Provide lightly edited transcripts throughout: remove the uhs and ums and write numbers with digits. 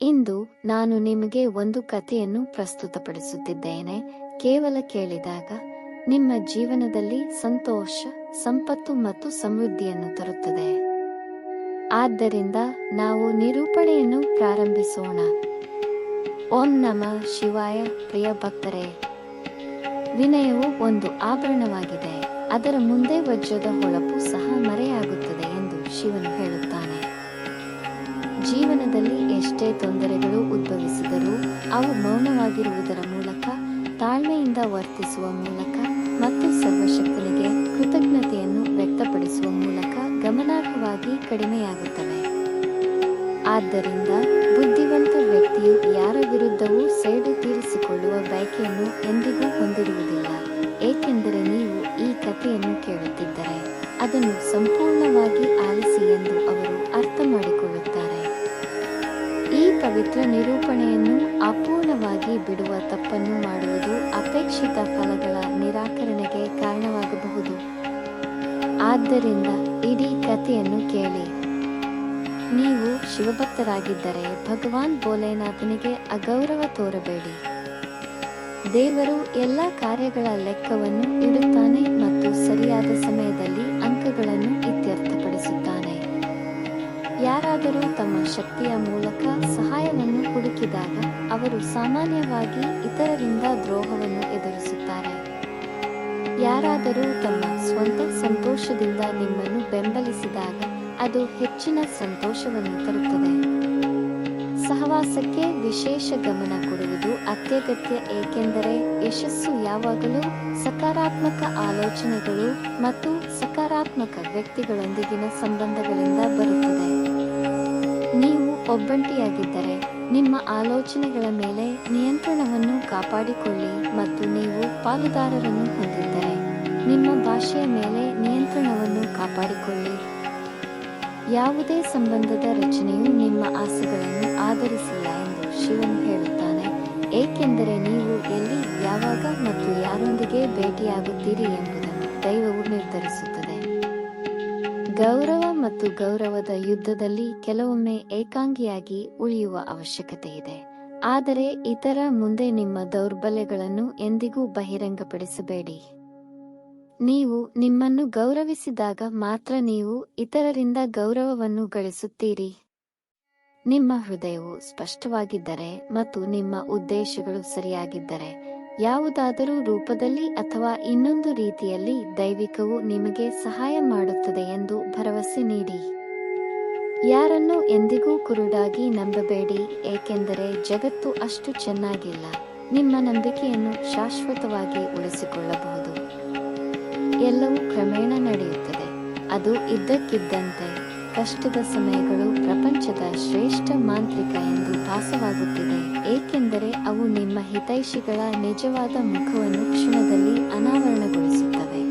ಇಂದು ನಾನು ನಿಮಗೆ ಒಂದು ಕಥೆಯನ್ನು ಪ್ರಸ್ತುತಪಡಿಸುತ್ತಿದ್ದೇನೆ. ಕೇವಲ ಕೇಳಿದಾಗ ನಿಮ್ಮ ಜೀವನದಲ್ಲಿ ಸಂತೋಷ, ಸಂಪತ್ತು ಮತ್ತು ಸಮೃದ್ಧಿಯನ್ನು ತರುತ್ತದೆ. ಆದ್ದರಿಂದ ನಾವು ನಿರೂಪಣೆಯನ್ನು ಪ್ರಾರಂಭಿಸೋಣ. ಓಂ ನಮಃ ಶಿವಾಯ. ಪ್ರಿಯ ಭಕ್ತರೇ, ವಿನಯವು ಒಂದು ಆಭರಣವಾಗಿದೆ, ಅದರ ಮುಂದೆ ವಜ್ರದ ಹೊಳಪು ಸಹ ಮರೆಯಾಗುತ್ತದೆ ಎಂದು ಶಿವನು ಹೇಳುತ್ತಾನೆ. ಜೀವನದಲ್ಲಿ ಎಷ್ಟೇ ತೊಂದರೆಗಳು ಉದ್ಭವಿಸಿದರೂ ಅವು ಮೌನವಾಗಿರುವುದರ ಮೂಲಕ, ತಾಳ್ಮೆಯಿಂದ ವರ್ತಿಸುವ ಮೂಲಕ ಮತ್ತು ಸರ್ವಶಕ್ತನಿಗೆ ಕೃತಜ್ಞತೆಯನ್ನು ವ್ಯಕ್ತಪಡಿಸುವ ಮೂಲಕ ಗಮನಾರ್ಹವಾಗಿ ಕಡಿಮೆಯಾಗುತ್ತವೆ. ಆದ್ದರಿಂದ ಬುದ್ಧಿವಂತ ವ್ಯಕ್ತಿಯು ಯಾರ ವಿರುದ್ಧವೂ ಸೇಡು ತೀರಿಸಿಕೊಳ್ಳುವ ಬಯಕೆಯನ್ನು ಎಂದಿಗೂ ಹೊಂದಿರುವುದಿಲ್ಲ. ಏಕೆಂದರೆ ನೀವು ಈ ಕಥೆಯನ್ನು ಕೇಳುತ್ತಿದ್ದರೆ ಅದನ್ನು ಸಂಪೂರ್ಣವಾಗಿ ಆಲಿಸಿ ಎಂದು ಅವರು ಅರ್ಥ ಮಾಡಿಕೊಳ್ಳುತ್ತಾರೆ. ಈ ಪವಿತ್ರ ನಿರೂಪಣೆಯನ್ನು ಅಪೂರ್ಣವಾಗಿ ಬಿಡುವ ತಪ್ಪನ್ನು ಮಾಡುವುದು ಅಪೇಕ್ಷಿತ ಫಲಗಳ ನಿರಾಕರಣೆಗೆ ಕಾರಣವಾಗಬಹುದು. ಆದ್ದರಿಂದ ಇಡೀ ಕಥೆಯನ್ನು ಕೇಳಿ. ನೀವು ಶಿವಭಕ್ತರಾಗಿದ್ದರೆ ಭಗವಾನ್ ಭೋಲೆನಾಥನಿಗೆ ಅಗೌರವ ತೋರಬೇಡಿ. ದೇವರು ಎಲ್ಲ ಕಾರ್ಯಗಳ ಲೆಕ್ಕವನ್ನು ಇಡುತ್ತಾನೆ ಮತ್ತು ಸರಿಯಾದ ಸಮಯದಲ್ಲಿ ಅಂಕಗಳನ್ನು ಇತ್ಯರ್ಥಪಡಿಸುತ್ತಾನೆ. ಯಾರಾದರೂ ತಮ್ಮ ಶಕ್ತಿಯ ಮೂಲಕ ಸಹಾಯವನ್ನು ಹುಡುಕಿದಾಗ ಅವರು ಸಾಮಾನ್ಯವಾಗಿ ಇತರರಿಂದ ದ್ರೋಹವನ್ನು ಎದುರಿಸುತ್ತಾರೆ. ಯಾರಾದರೂ ತಮ್ಮ ಸ್ವಂತ ಸಂತೋಷದಿಂದ ನಿಮ್ಮನ್ನು ಬೆಂಬಲಿಸಿದಾಗ ಅದು ಹೆಚ್ಚಿನ ಸಂತೋಷವನ್ನು ತರುತ್ತದೆ. ಸಹವಾಸಕ್ಕೆ ವಿಶೇಷ ಗಮನ ಕೊಡುವುದು ಅತ್ಯಗತ್ಯ, ಏಕೆಂದರೆ ಯಶಸ್ಸು ಯಾವಾಗಲೂ ಸಕಾರಾತ್ಮಕ ಆಲೋಚನೆಗಳು ಮತ್ತು ಸಕಾರಾತ್ಮಕ ವ್ಯಕ್ತಿಗಳೊಂದಿಗಿನ ಸಂಬಂಧಗಳಿಂದ ಬರುತ್ತದೆ. ನೀವು ಒಬ್ಬಂಟಿಯಾಗಿದ್ದರೆ ನಿಮ್ಮ ಆಲೋಚನೆಗಳ ಮೇಲೆ ನಿಯಂತ್ರಣವನ್ನು ಕಾಪಾಡಿಕೊಳ್ಳಿ ಮತ್ತು ನೀವು ಪಾಲುದಾರರನ್ನು ಹೊಂದಿದ್ದರೆ ನಿಮ್ಮ ಭಾಷೆಯ ಮೇಲೆ ನಿಯಂತ್ರಣವನ್ನು ಕಾಪಾಡಿಕೊಳ್ಳಿ. ಯಾವುದೇ ಸಂಬಂಧದ ರಚನೆಯು ನಿಮ್ಮ ಆಸೆಗಳನ್ನು ಆಧರಿಸಿಲ್ಲ ಎಂದು ಶಿವನು ಹೇಳುತ್ತಾನೆ, ಏಕೆಂದರೆ ನೀವು ಎಲ್ಲಿ, ಯಾವಾಗ ಮತ್ತು ಯಾರೊಂದಿಗೆ ಭೇಟಿಯಾಗುತ್ತೀರಿ ಎಂಬುದನ್ನು ದೈವವು ನಿರ್ಧರಿಸುತ್ತದೆ. ಗೌರವ ಮತ್ತು ಗೌರವದ ಯುದ್ಧದಲ್ಲಿ ಕೆಲವೊಮ್ಮೆ ಏಕಾಂಗಿಯಾಗಿ ಉಳಿಯುವ ಅವಶ್ಯಕತೆ ಇದೆ, ಆದರೆ ಇತರ ಮುಂದೆ ನಿಮ್ಮ ದೌರ್ಬಲ್ಯಗಳನ್ನು ಎಂದಿಗೂ ಬಹಿರಂಗಪಡಿಸಬೇಡಿ. ನೀವು ನಿಮ್ಮನ್ನು ಗೌರವಿಸಿದಾಗ ಮಾತ್ರ ನೀವು ಇತರರಿಂದ ಗೌರವವನ್ನು ಗಳಿಸುತ್ತೀರಿ. ನಿಮ್ಮ ಹೃದಯವು ಸ್ಪಷ್ಟವಾಗಿದ್ದರೆ ಮತ್ತು ನಿಮ್ಮ ಉದ್ದೇಶಗಳು ಸರಿಯಾಗಿದ್ದರೆ, ಯಾವುದಾದರೂ ರೂಪದಲ್ಲಿ ಅಥವಾ ಇನ್ನೊಂದು ರೀತಿಯಲ್ಲಿ ದೈವಿಕವು ನಿಮಗೆ ಸಹಾಯ ಮಾಡುತ್ತದೆ ಎಂದು ಭರವಸೆ ನೀಡಿ. ಯಾರನ್ನೂ ಎಂದಿಗೂ ಕುರುಡಾಗಿ ನಂಬಬೇಡಿ, ಏಕೆಂದರೆ ಜಗತ್ತು ಅಷ್ಟು ಚೆನ್ನಾಗಿಲ್ಲ. ನಿಮ್ಮ ನಂಬಿಕೆಯನ್ನು ಶಾಶ್ವತವಾಗಿ ಉಳಿಸಿಕೊಳ್ಳಬಹುದು. ಎಲ್ಲವೂ ಕ್ರಮೇಣ ನಡೆಯುತ್ತದೆ. ಅದು ಇದ್ದಕ್ಕಿದ್ದಂತೆ ಕಷ್ಟದ ಸಮಯಗಳು ಪ್ರಪಂಚದ ಶ್ರೇಷ್ಠ ಮಾಂತ್ರಿಕ ಎಂದು ಭಾಸವಾಗುತ್ತಿದೆ, ಏಕೆಂದರೆ ಅವು ನಿಮ್ಮ ಹಿತೈಷಿಗಳ ನಿಜವಾದ ಮುಖವನ್ನು ಕ್ಷಣದಲ್ಲಿ ಅನಾವರಣಗೊಳಿಸುತ್ತವೆ.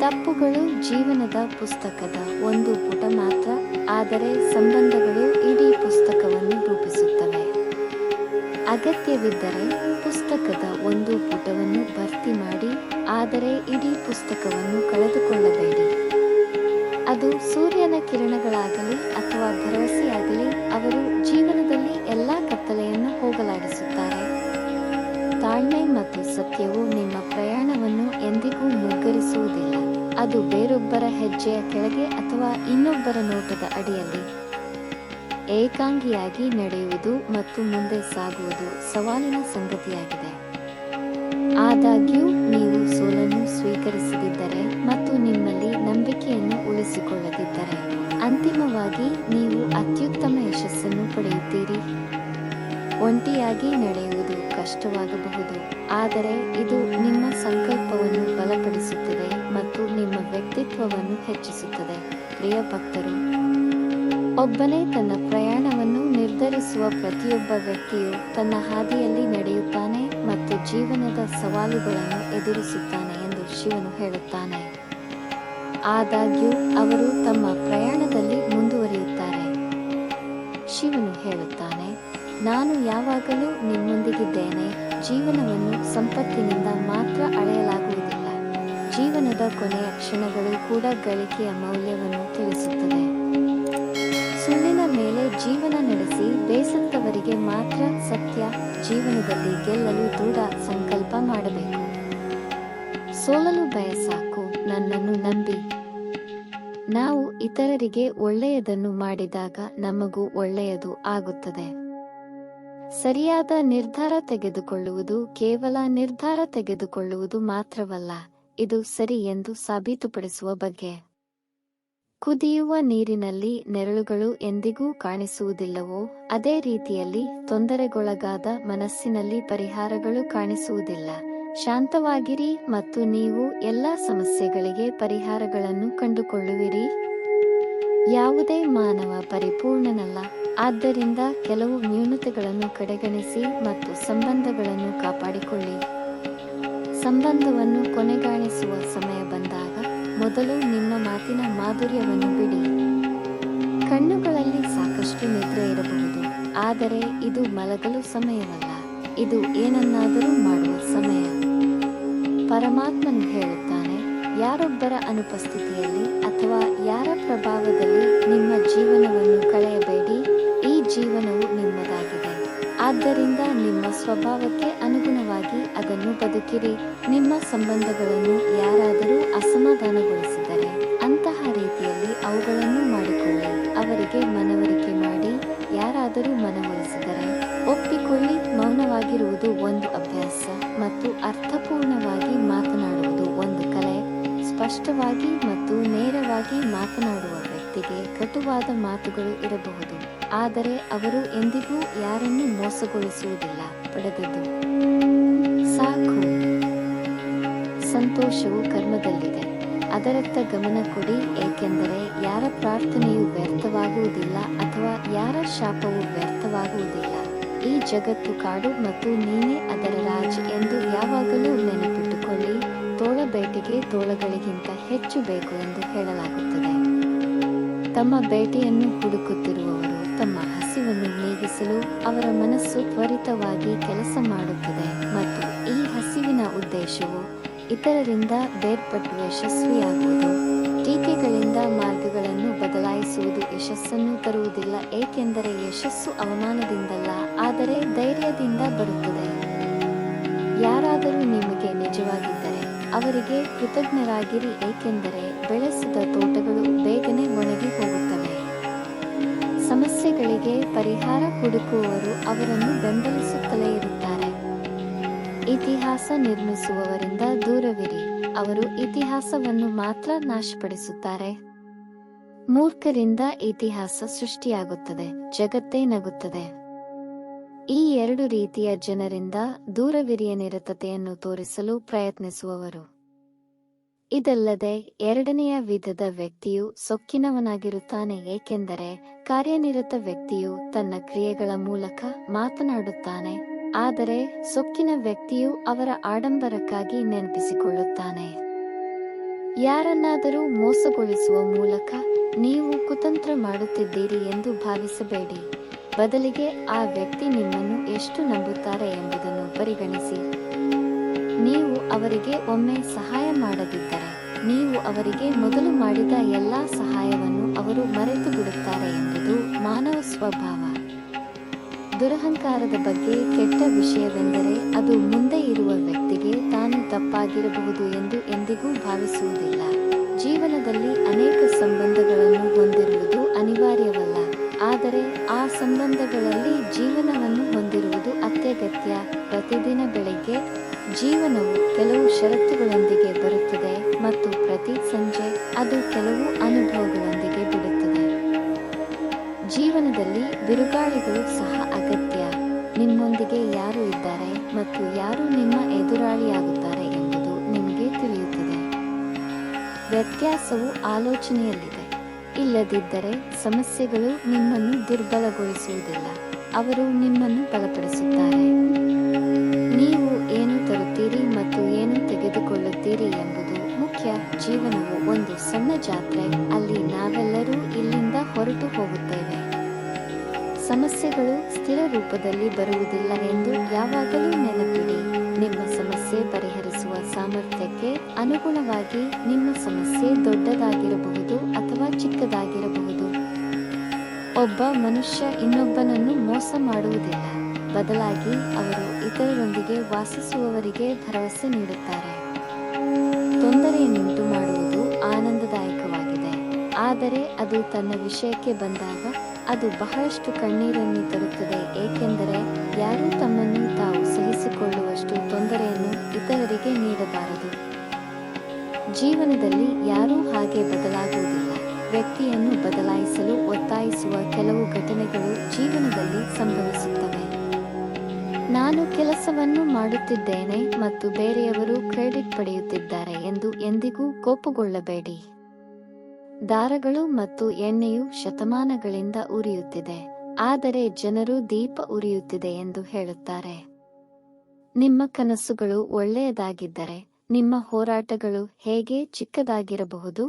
ತಪ್ಪುಗಳು ಜೀವನದ ಪುಸ್ತಕದ ಒಂದು ಪುಟ ಮಾತ್ರ, ಆದರೆ ಸಂಬಂಧಗಳು ಇಡೀ ಪುಸ್ತಕವನ್ನು ರೂಪಿಸುತ್ತವೆ. ಅಗತ್ಯವಿದ್ದರೆ ಪುಸ್ತಕದ ಒಂದು ಪುಟವನ್ನು ಭರ್ತಿ ಮಾಡಿ, ಆದರೆ ಇಡೀ ಪುಸ್ತಕವನ್ನು ಕಳೆದುಕೊಳ್ಳಬೇಡಿ. ಅದು ಸೂರ್ಯನ ಕಿರಣಗಳಾಗಲಿ ಅಥವಾ ಭರವಸೆಯಾಗಲಿ, ಅವರು ಜೀವನದಲ್ಲಿ ಎಲ್ಲಾ ಕತ್ತಲೆಯನ್ನು ಹೋಗಲಾಡಿಸುತ್ತಾರೆ. ತಾಳ್ಮೆ ಮತ್ತು ಸತ್ಯವು ನಿಮ್ಮ ಪ್ರಯಾಣವನ್ನು ಎಂದಿಗೂ ಮುಗ್ಗರಿಸುವುದಿಲ್ಲ. ಅದು ಬೇರೊಬ್ಬರ ಹೆಜ್ಜೆಯ ಕೆಳಗೆ ಅಥವಾ ಇನ್ನೊಬ್ಬರ ನೋಟದ ಅಡಿಯಲ್ಲಿ. ಏಕಾಂಗಿಯಾಗಿ ನಡೆಯುವುದು ಮತ್ತು ಮುಂದೆ ಸಾಗುವುದು ಸವಾಲಿನ ಸಂಗತಿಯಾಗಿದೆ. ಆದಾಗ್ಯೂ ನೀವು ಸೋಲನ್ನು ಸ್ವೀಕರಿಸದಿದ್ದರೆ ಮತ್ತು ನಿಮ್ಮಲ್ಲಿ ನಂಬಿಕೆಯನ್ನು ಉಳಿಸಿಕೊಳ್ಳದಿದ್ದರೆ, ಅಂತಿಮವಾಗಿ ನೀವು ಅತ್ಯುತ್ತಮ ಯಶಸ್ಸನ್ನು ಪಡೆಯುತ್ತೀರಿ. ಒಂಟಿಯಾಗಿ ನಡೆಯುವುದು ಕಷ್ಟವಾಗಬಹುದು, ಆದರೆ ಇದು ನಿಮ್ಮ ಸಂಕಲ್ಪವನ್ನು ಬಲಪಡಿಸುತ್ತದೆ ಮತ್ತು ನಿಮ್ಮ ವ್ಯಕ್ತಿತ್ವವನ್ನು ಹೆಚ್ಚಿಸುತ್ತದೆ. ಪ್ರಿಯ ಭಕ್ತರು, ಒಬ್ಬನೇ ತನ್ನ ಪ್ರಯಾಣವನ್ನು ನಿರ್ಧರಿಸುವ ಪ್ರತಿಯೊಬ್ಬ ವ್ಯಕ್ತಿಯು ತನ್ನ ಹಾದಿಯಲ್ಲಿ ನಡೆಯುತ್ತಾನೆ ಮತ್ತು ಜೀವನದ ಸವಾಲುಗಳನ್ನು ಎದುರಿಸುತ್ತಾನೆ ಎಂದು ಶಿವನು ಹೇಳುತ್ತಾನೆ. ಆದಾಗ್ಯೂ ಅವರು ತಮ್ಮ ಪ್ರಯಾಣದಲ್ಲಿ ಮುಂದುವರಿಯುತ್ತಾರೆ. ಶಿವನು ಹೇಳುತ್ತಾನೆ, ನಾನು ಯಾವಾಗಲೂ ನಿಮ್ಮೊಂದಿಗಿದ್ದೇನೆ. ಜೀವನವನ್ನು ಸಂಪತ್ತಿನಿಂದ ಮಾತ್ರ ಅಳೆಯಲಾಗುವುದಿಲ್ಲ. ಜೀವನದ ಕೊನೆಯ ಕ್ಷಣಗಳು ಕೂಡ ಗಳಿಕೆಯ ಮೌಲ್ಯವನ್ನು ತಿಳಿಸುತ್ತದೆ. ಸುಳ್ಳಿನ ಮೇಲೆ ಜೀವನ ನಡೆಸಿ ಬೇಸತ್ತ ಜೀವನದಲ್ಲಿ ಗೆಲ್ಲಲು ದೃಢ ಸಂಕಲ್ಪ ಮಾಡಬೇಕು. ಸೋಲಲು ಸಾಕು, ನನ್ನನ್ನು ನಂಬಿ. ನಾವು ಇತರರಿಗೆ ಒಳ್ಳೆಯದನ್ನು ಮಾಡಿದಾಗ ನಮಗೂ ಒಳ್ಳೆಯದು ಆಗುತ್ತದೆ. ಸರಿಯಾದ ನಿರ್ಧಾರ ತೆಗೆದುಕೊಳ್ಳುವುದು ಕೇವಲ ನಿರ್ಧಾರ ತೆಗೆದುಕೊಳ್ಳುವುದು ಮಾತ್ರವಲ್ಲ, ಇದು ಸರಿ ಎಂದು ಸಾಬೀತುಪಡಿಸುವ ಬಗ್ಗೆ. ಕುದಿಯುವ ನೀರಿನಲ್ಲಿ ನೆರಳುಗಳು ಎಂದಿಗೂ ಕಾಣಿಸುವುದಿಲ್ಲವೋ ಅದೇ ರೀತಿಯಲ್ಲಿ ತೊಂದರೆಗೊಳಗಾದ ಮನಸ್ಸಿನಲ್ಲಿ ಪರಿಹಾರಗಳು ಕಾಣಿಸುವುದಿಲ್ಲ. ಶಾಂತವಾಗಿರಿ ಮತ್ತು ನೀವು ಎಲ್ಲಾ ಸಮಸ್ಯೆಗಳಿಗೆ ಪರಿಹಾರಗಳನ್ನು ಕಂಡುಕೊಳ್ಳುವಿರಿ. ಯಾವುದೇ ಮಾನವ ಪರಿಪೂರ್ಣನಲ್ಲ, ಆದ್ದರಿಂದ ಕೆಲವು ನ್ಯೂನತೆಗಳನ್ನು ಕಡೆಗಣಿಸಿ ಮತ್ತು ಸಂಬಂಧಗಳನ್ನು ಕಾಪಾಡಿಕೊಳ್ಳಿ. ಸಂಬಂಧವನ್ನು ಕೊನೆಗಾಣಿಸುವ ಸಮಯ ಬಂದಾಗ ಮೊದಲು ನಿಮ್ಮ ಮಾತಿನ ಮಾಧುರ್ಯವನ್ನು ಬಿಡಿ. ಕಣ್ಣುಗಳಲ್ಲಿ ಸಾಕಷ್ಟು ನಿದ್ರೆ ಇರಬಹುದು, ಆದರೆ ಇದು ಮಲಗಲು ಸಮಯವಲ್ಲ, ಇದು ಏನನ್ನಾದರೂ ಮಾಡುವ ಸಮಯ. ಪರಮಾತ್ಮನು ಹೇಳುತ್ತಾನೆ, ಯಾರೊಬ್ಬರ ಅನುಪಸ್ಥಿತಿಯಲ್ಲಿ ಅಥವಾ ಯಾರ ಪ್ರಭಾವದಲ್ಲಿ ನಿಮ್ಮ ಜೀವನವನ್ನು ಕಳೆಯಬೇಡಿ, ಈ ಜೀವನವು ನಿಮ್ಮದಾಗಿದೆ. ಆದ್ದರಿಂದ ನಿಮ್ಮ ಸ್ವಭಾವಕ್ಕೆ ಅನುಗುಣವಾಗಿ ಅದನ್ನು ಬದುಕಿರಿ. ನಿಮ್ಮ ಸಂಬಂಧಗಳನ್ನು ಯಾರಾದರೂ ಅಸಮಾಧಾನಗೊಳಿಸಿದರೆ ಅಂತಹ ರೀತಿಯಲ್ಲಿ ಅವುಗಳನ್ನು ಮಾಡಿಕೊಳ್ಳಿ. ಅವರಿಗೆ ಮನವರಿಕೆ ಮಾಡಿ. ಯಾರಾದರೂ ಮನವೊಲಿಸಿದರೆ ಒಪ್ಪಿಕೊಳ್ಳಿ. ಮೌನವಾಗಿರುವುದು ಒಂದು ಅಭ್ಯಾಸ ಮತ್ತು ಅರ್ಥಪೂರ್ಣವಾಗಿ ಮಾತನಾಡುವುದು ಒಂದು ಕಲೆ. ಸ್ಪಷ್ಟವಾಗಿ ಮತ್ತು ನೇರವಾಗಿ ಮಾತನಾಡುವ ವ್ಯಕ್ತಿಗೆ ಕಟುವಾದ ಮಾತುಗಳು ಇರಬಹುದು, ಆದರೆ ಅವರು ಎಂದಿಗೂ ಯಾರನ್ನೂ ಮೋಸಗೊಳಿಸುವುದಿಲ್ಲ. ಪಡೆದದ್ದು ಸಾಕು. ಸಂತೋಷವು ಕರ್ಮದಲ್ಲಿದೆ, ಅದರತ್ತ ಗಮನ ಕೊಡಿ, ಏಕೆಂದರೆ ಯಾರ ಪ್ರಾರ್ಥನೆಯು ವ್ಯರ್ಥವಾಗುವುದಿಲ್ಲ ಅಥವಾ ಯಾರ ಶಾಪವು ವ್ಯರ್ಥವಾಗುವುದಿಲ್ಲ. ಈ ಜಗತ್ತು ಕಾಡು ಮತ್ತು ನೀನೇ ಅದರ ರಾಜ ಎಂದು ಯಾವಾಗಲೂ ನೆನಪಿಟ್ಟುಕೊಳ್ಳಿ. ತೋಳಬೇಟೆಗೆ ತೋಳಗಳಿಗಿಂತ ಹೆಚ್ಚು ಬೇಕು ಎಂದು ಹೇಳಲಾಗುತ್ತದೆ. ತಮ್ಮ ಬೇಟೆಯನ್ನು ಹುಡುಕುತ್ತಿರುವವರು ತಮ್ಮ ಹಸಿವನ್ನು ನೀಗಿಸಲು ಅವರ ಮನಸ್ಸು ತ್ವರಿತವಾಗಿ ಕೆಲಸ ಮಾಡುತ್ತದೆ ಮತ್ತು ಈ ಹಸಿವಿನ ಉದ್ದೇಶವು ಇತರರಿಂದ ಬೇರ್ಪಟ್ಟು ಯಶಸ್ವಿಯಾಗುವುದು. ಟೀಕೆಗಳಿಂದ ಮಾರ್ಗಗಳನ್ನು ಬದಲಾಯಿಸುವುದು ಯಶಸ್ಸನ್ನು ತರುವುದಿಲ್ಲ, ಏಕೆಂದರೆ ಯಶಸ್ಸು ಅವಮಾನದಿಂದಲ್ಲ, ಆದರೆ ಧೈರ್ಯದಿಂದ ಬರುತ್ತದೆ. ಯಾರಾದರೂ ನಿಮಗೆ ನಿಜವಾಗಿದ್ದರೆ ಅವರಿಗೆ ಕೃತಜ್ಞರಾಗಿರಿ, ಏಕೆಂದರೆ ಬೆಳೆಸಿದ ತೋಟಗಳು ಬೇಗನೆ ಒಣಗಿ ಹೋಗುತ್ತವೆ. ಸಮಸ್ಯೆಗಳಿಗೆ ಪರಿಹಾರ ಹುಡುಕುವವರು ಅವರನ್ನು ಬೆಂಬಲಿಸುತ್ತಲೇ ಇರುತ್ತಾರೆ. ಇತಿಹಾಸ ನಿರ್ಮಿಸುವವರಿಂದ ದೂರವಿರಿ, ಅವರು ಇತಿಹಾಸವನ್ನು ಮಾತ್ರ ನಾಶಪಡಿಸುತ್ತಾರೆ. ಮೂರ್ಖರಿಂದ ಇತಿಹಾಸ ಸೃಷ್ಟಿಯಾಗುತ್ತದೆ, ಜಗತ್ತೇ ನಗುತ್ತದೆ. ಈ ಎರಡು ರೀತಿಯ ಜನರಿಂದ ದೂರವಿರಿಯ ನಿರತತೆಯನ್ನು ತೋರಿಸಲು ಪ್ರಯತ್ನಿಸುವವರು. ಇದಲ್ಲದೆ ಎರಡನೆಯ ವಿಧದ ವ್ಯಕ್ತಿಯು ಸೊಕ್ಕಿನವನಾಗಿರುತ್ತಾನೆ, ಏಕೆಂದರೆ ಕಾರ್ಯನಿರತ ವ್ಯಕ್ತಿಯು ತನ್ನ ಕ್ರಿಯೆಗಳ ಮೂಲಕ ಮಾತನಾಡುತ್ತಾನೆ, ಆದರೆ ಸೊಕ್ಕಿನ ವ್ಯಕ್ತಿಯು ಅವರ ಆಡಂಬರಕ್ಕಾಗಿ ನೆನಪಿಸಿಕೊಳ್ಳುತ್ತಾನೆ. ಯಾರನ್ನಾದರೂ ಮೋಸಗೊಳಿಸುವ ಮೂಲಕ ನೀವು ಕುತಂತ್ರ ಮಾಡುತ್ತಿದ್ದೀರಿ ಎಂದು ಭಾವಿಸಬೇಡಿ. ಬದಲಿಗೆ ಆ ವ್ಯಕ್ತಿ ನಿಮ್ಮನ್ನು ಎಷ್ಟು ನಂಬುತ್ತಾರೆ ಎಂಬುದನ್ನು ಪರಿಗಣಿಸಿ. ನೀವು ಅವರಿಗೆ ಒಮ್ಮೆ ಸಹಾಯ ಮಾಡದಿದ್ದರೆ ನೀವು ಅವರಿಗೆ ಮೊದಲು ಮಾಡಿದ ಎಲ್ಲಾ ಸಹಾಯವನ್ನು ಅವರು ಮರೆತು ಬಿಡುತ್ತಾರೆ ಎಂಬುದು ಮಾನವ ಸ್ವಭಾವ. ದುರಹಂಕಾರದ ಬಗ್ಗೆ ಕೆಟ್ಟ ವಿಷಯವೆಂದರೆ ಅದು ಮುಂದೆ ಇರುವ ವ್ಯಕ್ತಿಗೆ ತಾನು ತಪ್ಪಾಗಿರಬಹುದು ಎಂದು ಎಂದಿಗೂ ಭಾವಿಸುವುದಿಲ್ಲ. ಜೀವನದಲ್ಲಿ ಅನೇಕ ಸಂಬಂಧಗಳನ್ನು ಹೊಂದಿರುವುದು ಅನಿವಾರ್ಯವಲ್ಲ, ಆದರೆ ಆ ಸಂಬಂಧಗಳಲ್ಲಿ ಜೀವನವನ್ನು ಹೊಂದಿರುವುದು ಅತ್ಯಗತ್ಯ. ಪ್ರತಿದಿನ ಬೆಳಗ್ಗೆ ಜೀವನವು ಕೆಲವು ಷರತ್ತುಗಳೊಂದಿಗೆ ಬರುತ್ತದೆ ಮತ್ತು ಪ್ರತಿ ಸಂಜೆ ಅದು ಕೆಲವು ಅನುಭವಗಳೊಂದಿಗೆ ಬಿಡುತ್ತದೆ. ಜೀವನದಲ್ಲಿ ಬಿರುಗಾಳಿಗಳು ಸಹ ಅಗತ್ಯ. ನಿಮ್ಮೊಂದಿಗೆ ಯಾರು ಇದ್ದಾರೆ ಮತ್ತು ಯಾರು ನಿಮ್ಮ ಎದುರಾಳಿಯಾಗುತ್ತಾರೆ ಎಂಬುದು ನಿಮಗೆ ತಿಳಿಯುತ್ತದೆ. ವ್ಯತ್ಯಾಸವು ಆಲೋಚನೆಯಲ್ಲಿದೆ. ಇಲ್ಲದಿದ್ದರೆ ಸಮಸ್ಯೆಗಳು ನಿಮ್ಮನ್ನು ದುರ್ಬಲಗೊಳಿಸುವುದಿಲ್ಲ, ಅವರು ನಿಮ್ಮನ್ನು ಬಲಪಡಿಸುತ್ತಾರೆ. ನೀವು ಏನು ತರುತ್ತೀರಿ ಮತ್ತು ಏನು ತೆಗೆದುಕೊಳ್ಳುತ್ತೀರಿ ಎಂಬುದು ಮುಖ್ಯ. ಜೀವನವು ಒಂದು ಸಣ್ಣ ಜಾತ್ರೆ, ಅಲ್ಲಿ ನಾವೆಲ್ಲರೂ ಇಲ್ಲಿಂದ ಹೊರಟು ಹೋಗುತ್ತೇವೆ. ಸಮಸ್ಯೆಗಳು ಸ್ಥಿರ ರೂಪದಲ್ಲಿ ಬರುವುದಿಲ್ಲ ಎಂದು ಯಾವಾಗಲೂ ನೆನಪಿಡಿ. ನಿಮ್ಮ ಸಮಸ್ಯೆ ಪರಿಹರಿಸುವ ಸಾಮರ್ಥ್ಯಕ್ಕೆ ಅನುಗುಣವಾಗಿ ನಿಮ್ಮ ಸಮಸ್ಯೆ ದೊಡ್ಡದಾಗಿರಬಹುದು ಅಥವಾ ಚಿಕ್ಕದಾಗಿರಬಹುದು. ಒಬ್ಬ ಮನುಷ್ಯ ಇನ್ನೊಬ್ಬನನ್ನು ಮೋಸ ಮಾಡುವುದಿಲ್ಲ. ಬದಲಾಗಿ ಅವರು ಇತರರೊಂದಿಗೆ ವಾಸಿಸುವವರಿಗೆ ಭರವಸೆ ನೀಡುತ್ತಾರೆ. ತೊಂದರೆಯನ್ನುಂಟು ಮಾಡುವುದು ಆನಂದದಾಯಕವಾಗಿದೆ, ಆದರೆ ಅದು ತನ್ನ ವಿಷಯಕ್ಕೆ ಬಂದಾಗ ಅದು ಬಹಳಷ್ಟು ಕಣ್ಣೀರನ್ನು ತರುತ್ತದೆ, ಏಕೆಂದರೆ ಯಾರೂ ತಮ್ಮನ್ನು ತಾವು ಸಹಿಸಿಕೊಳ್ಳುವಷ್ಟು ತೊಂದರೆಯನ್ನು ಇತರರಿಗೆ ನೀಡಬಾರದು. ಜೀವನದಲ್ಲಿ ಯಾರೂ ಹಾಗೆ ಬದಲಾಗುವುದಿಲ್ಲ. ವ್ಯಕ್ತಿಯನ್ನು ಬದಲಾಯಿಸಲು ಒತ್ತಾಯಿಸುವ ಕೆಲವು ಘಟನೆಗಳು ಜೀವನದಲ್ಲಿ ಸಂಭವಿಸುತ್ತವೆ. ನಾನು ಕೆಲಸವನ್ನು ಮಾಡುತ್ತಿದ್ದೇನೆ ಮತ್ತು ಬೇರೆಯವರು ಕ್ರೆಡಿಟ್ ಪಡೆಯುತ್ತಿದ್ದಾರೆ ಎಂದು ಎಂದಿಗೂ ಕೋಪಗೊಳ್ಳಬೇಡಿ. ದಾರಗಳು ಮತ್ತು ಎಣ್ಣೆಯು ಶತಮಾನಗಳಿಂದ ಉರಿಯುತ್ತಿದೆ, ಆದರೆ ಜನರು ದೀಪ ಉರಿಯುತ್ತಿದೆ ಎಂದು ಹೇಳುತ್ತಾರೆ. ನಿಮ್ಮ ಕನಸುಗಳು ಒಳ್ಳೆಯದಾಗಿದ್ದರೆ ನಿಮ್ಮ ಹೋರಾಟಗಳು ಹೇಗೆ ಚಿಕ್ಕದಾಗಿರಬಹುದು?